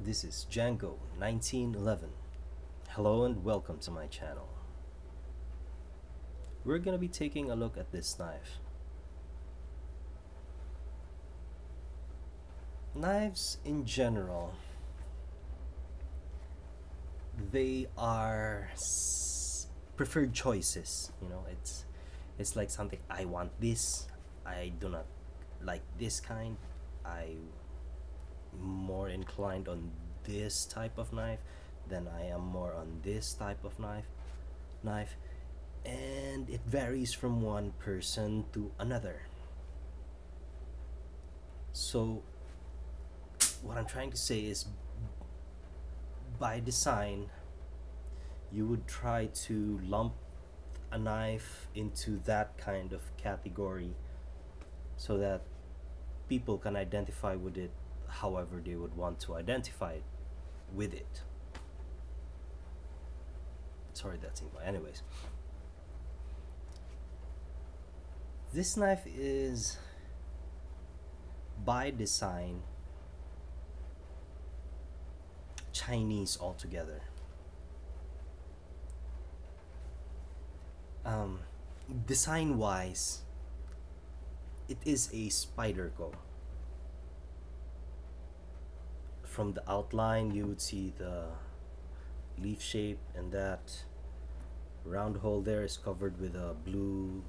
This is Django 1911. Hello and welcome to my channel. We're gonna be taking a look at this knife. Knives in general, they are preferred choices. It's like something I want this. I do not like this kind. I'm more inclined on this type of knife than I am more on this type of knife, and it varies from one person to another. So what I'm trying to say is, by design, you would try to lump a knife into that kind of category so that people can identify with it however they would want to identify with it. Sorry, that's English. Anyways, this knife is by design Chinese altogether. Design wise, it is a Spyderco. From the outline, you would see the leaf shape, and that round hole there is covered with a blue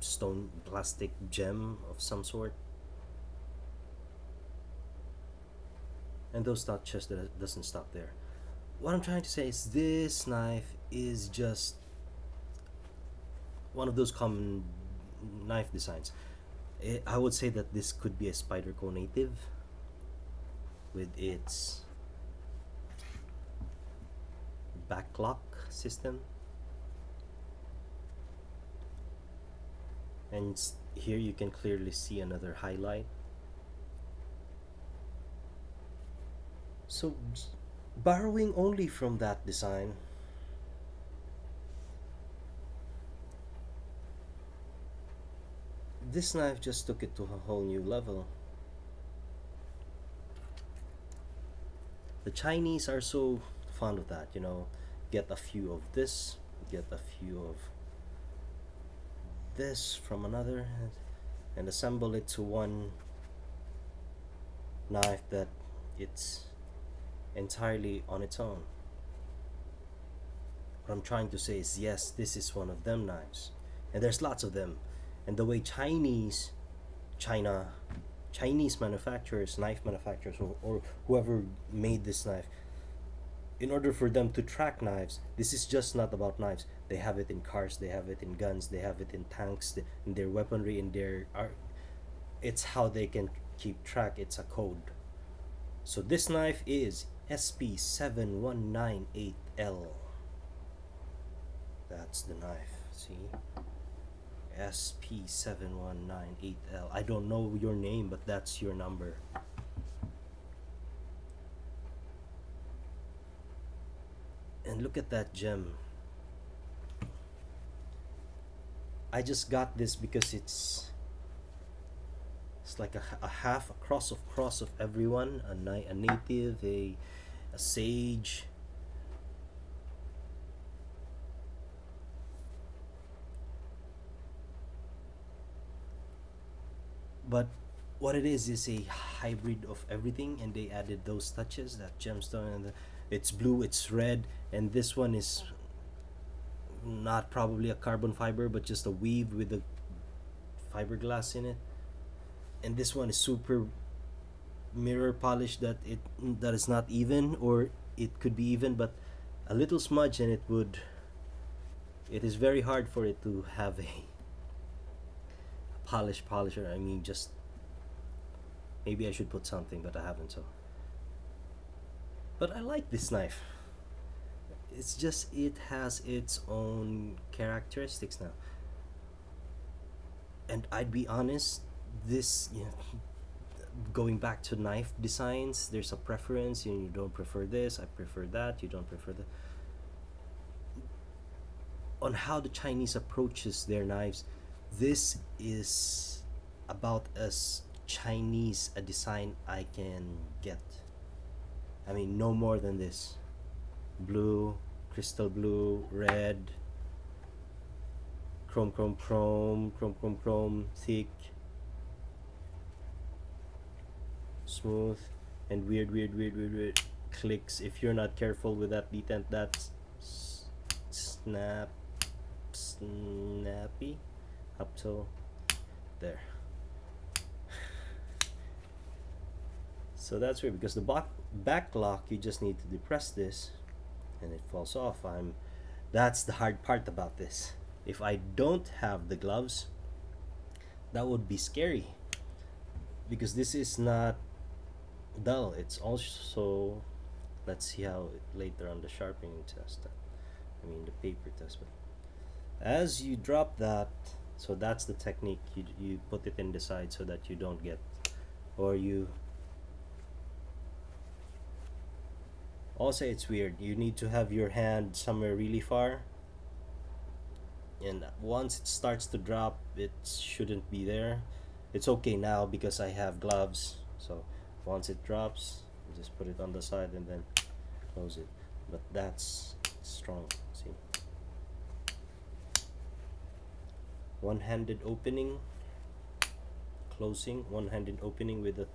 stone plastic gem of some sort. And those touches doesn't stop there. What I'm trying to say is this knife is just one of those common knife designs. I would say that this could be a Spyderco native with its backlock system, and here you can clearly see another highlight. So borrowing only from that design, this knife just took it to a whole new level. The Chinese are so fond of that, get a few of this, get a few of this from another, and assemble it to one knife that it's entirely on its own. What I'm trying to say is, yes, this is one of them knives, and there's lots of them. And the way Chinese manufacturers, knife manufacturers, or whoever made this knife, in order for them to track knives, this is just not about knives. They have it in cars, they have it in guns, they have it in tanks, in their weaponry, in their art. It's how they can keep track. It's a code. So this knife is SP7198L. That's the knife. See? SP7198L. I don't know your name, but that's your number. And look at that gem. I just got this because it's like a half, a cross of everyone, a native, a sage. But what it is a hybrid of everything, and they added those touches, that gemstone, and it's blue, it's red, and this one is not probably a carbon fiber, but just a weave with the fiberglass in it. And this one is super mirror polish, that is not even, or it could be even, but a little smudge and it is very hard for it to have a polisher. I mean, just maybe I should put something, but I haven't. So, but I like this knife. It's just, it has its own characteristics now. And I'd be honest, this, going back to knife designs, there's a preference. You don't prefer this, I prefer that. You don't prefer that. On how the Chinese approaches their knives, this is about as Chinese a design I can get. I mean, no more than this. Blue, crystal blue, red, chrome, chrome, chrome, chrome, chrome, chrome, thick, smooth, and weird, weird, weird, weird, weird clicks. If you're not careful with that detent, that's snappy up till there. So that's weird, because the back lock, you just need to depress this and it falls off. That's the hard part about this. If I don't have the gloves, that would be scary, because this is not dull. It's also, let's see how later on the sharpening test, I mean the paper test. But as you drop that, so that's the technique, you put it in the side so that you don't get, or you also, it's weird, you need to have your hand somewhere really far, and once it starts to drop, it shouldn't be there. It's okay now because I have gloves, so once it drops, you just put it on the side and then close it. But that's strong. See, one-handed opening, closing, one-handed opening with a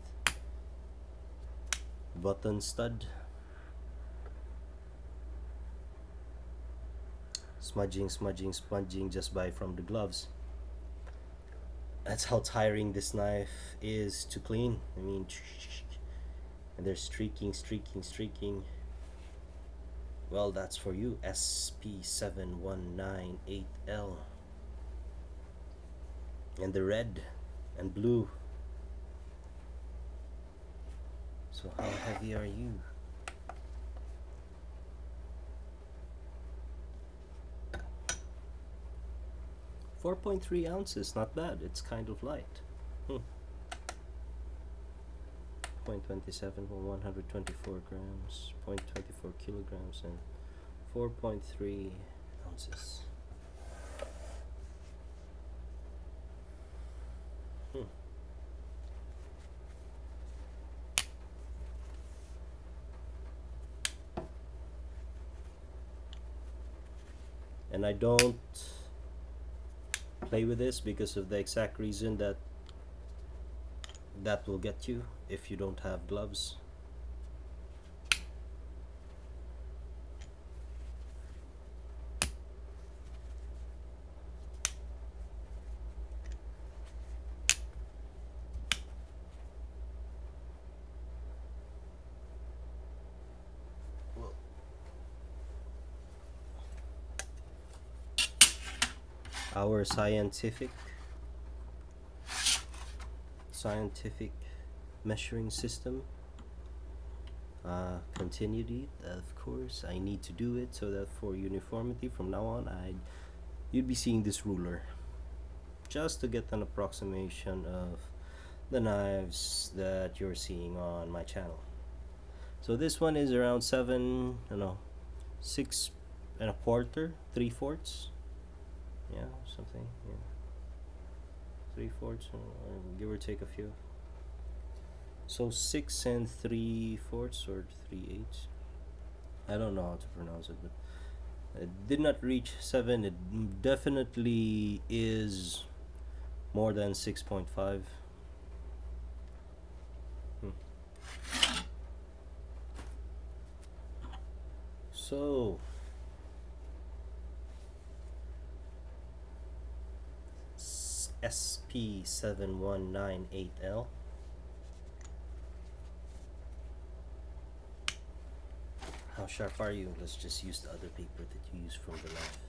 button stud. Smudging, smudging, smudging just by from the gloves. That's how tiring this knife is to clean. I mean, and there's streaking, streaking, streaking. Well, that's for you, SP7198L. And the red and blue. So how heavy are you? 4.3 ounces, not bad. It's kind of light. 0.27 or 124 grams, 0.24 kilograms, and 4.3 ounces. And I don't play with this because of the exact reason that will get you if you don't have gloves. Our scientific measuring system continued it. Of course, I need to do it so that for uniformity from now on, you'd be seeing this ruler just to get an approximation of the knives that you're seeing on my channel. So this one is around 6 and a quarter, 3/4. Yeah, something, yeah, 3/4, give or take a few. So 6 and 3/4 or 3/8. I don't know how to pronounce it, but it did not reach 7. It definitely is more than 6.5. So SP7198L. How sharp are you? Let's just use the other paper that you use from the knife.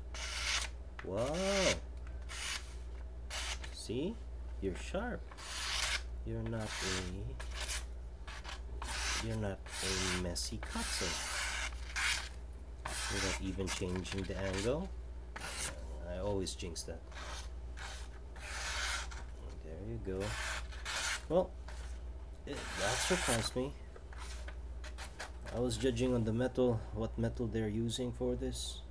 Wow! See? You're sharp. You're not a messy cutter. Without even changing the angle. I always jinx that. There you go. Well, that surprised me. I was judging on the metal, what metal they're using for this.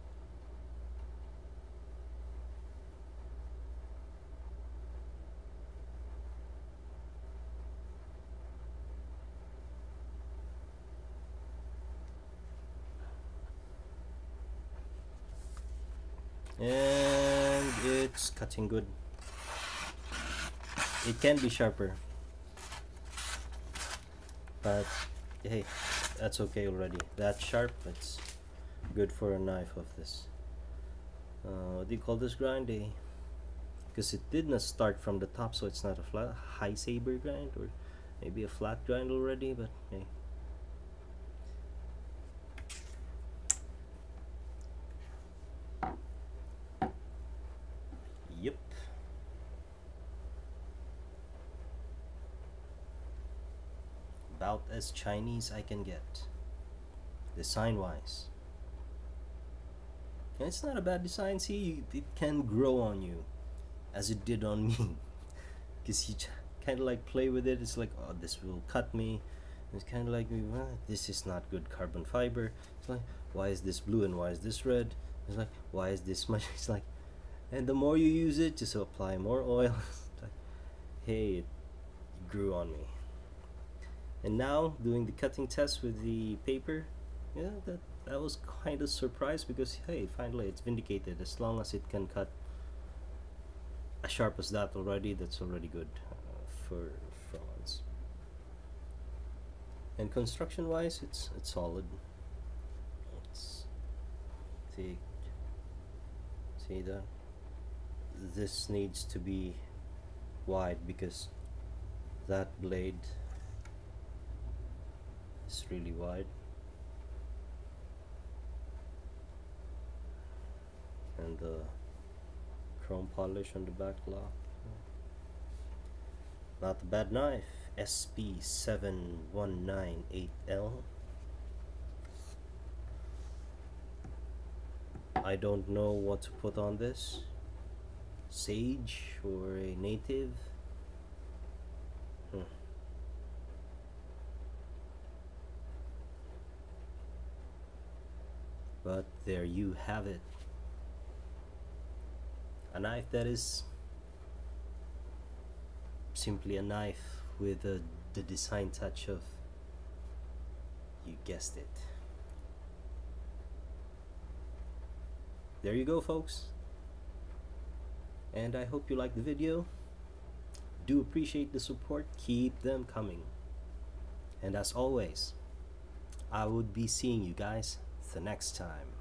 and it's cutting good. It can be sharper, but hey, that's okay already. That sharp, it's good for a knife of this. What do you call this grind? Because it did not start from the top, so it's not a flat high saber grind, or maybe a flat grind already, but hey. Yep. About as Chinese I can get, design wise. And it's not a bad design. See, it can grow on you, as it did on me. Because you kind of like play with it. It's like, oh, this will cut me. It's kind of like, well, this is not good carbon fiber. It's like, why is this blue and why is this red? It's like, why is this much? It's like, and the more you use it, just apply more oil. It's like, hey, it grew on me. And now doing the cutting test with the paper, yeah, that was kind of surprised, because hey, finally it's vindicated. As long as it can cut as sharp as that already, that's already good for once. And construction wise, it's solid. It's see that this needs to be wide, because that blade is really wide, and the chrome polish on the back lock. Not a bad knife. SP7198L. I don't know what to put on this. Sage or a native? But there you have it. A knife that is simply a knife with the design touch of, you guessed it. There you go, folks. And I hope you liked the video. Do appreciate the support. Keep them coming. And as always, I would be seeing you guys the next time.